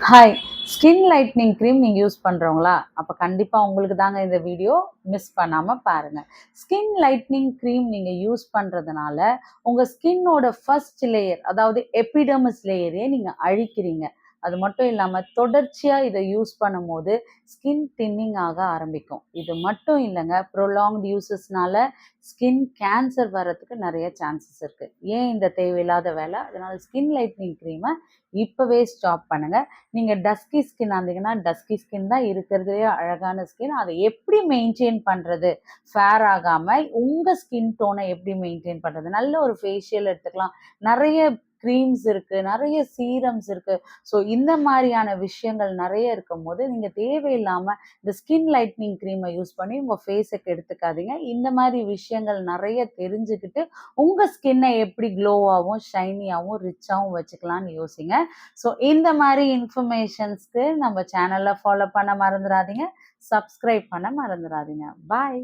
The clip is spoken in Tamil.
ஹாய். ஸ்கின் லைட்னிங் க்ரீம் நீங்க யூஸ் பண்றவங்களா? அப்ப கண்டிப்பா உங்களுக்கு தாங்க இந்த வீடியோ. மிஸ் பண்ணாம பாருங்க. ஸ்கின் லைட்னிங் க்ரீம் நீங்க யூஸ் பண்றதுனால, உங்க ஸ்கின்னோட ஃபர்ஸ்ட் லேயர் அதாவது எபிடெர்மிஸ் லேயரயே நீங்க அழிக்கிறீங்க. அது மட்டும் இல்லாம தொடர்ச்சியா இத யூஸ் பண்ணும்போது, ஸ்கின் தின்னிங் ஆக ஆரம்பிக்கும். இது மட்டும் இல்லங்க, ப்ரொலாங்க்ட் யூசஸ்னால ஸ்கின் கேன்சர் வர்றதுக்கு நெறைய சான்சஸ் இருக்கு. ஏன் இந்த தேவையில்லாத வேல? அதனால ஸ்கின் லைட்னிங் க்ரீம இப்பவே ஸ்டாப் பண்ணுங்க. நீங்க டஸ்கி ஸ்கின்னா இருந்தீங்கன்னா, டஸ்கி ஸ்கின் தான் இருக்கிறதுலயே அழகான ஸ்கின். அத எப்படி மெயின்டெயின் பண்றது? ஃபேர் ஆகாம உங்க ஸ்கின் டோன எப்படி மெயின்டெயின் பண்றது? நல்ல ஒரு ஃபேஷியல் எடுத்துக்கலாம். நெறைய கிரீம்ஸ் இருக்கு. நெறைய சீரம்ஸ் இருக்கு. ஸோ இந்த மாரியான விஷயங்கள் நெறைய இருக்கும்போது, நீங்க தேவையில்லாம இந்த ஸ்கின் லைட்னிங் கிரீம யூஸ் பண்ணி உங்க ஃபேஸ கெடுத்துக்காதீங்க. இந்த மாரி விஷயங்கள் நெறைய தெரிஞ்சுக்கிட்டு, உங்க ஸ்கின்ன எப்படி க்ளோவாவும், ஷைனியாவும், ரிச்சாவும் வச்சுக்கலாம்னு யோசிங்க. ஸோ இந்த மாரி இன்ஃபர்மேஷன்ஸ்க்கு நம்ம சேனல ஃபாலோ பண்ண மறந்துறாதீங்க. சப்ஸ்கிரைப் பண்ண மறந்துறாதீங்க. பாய்.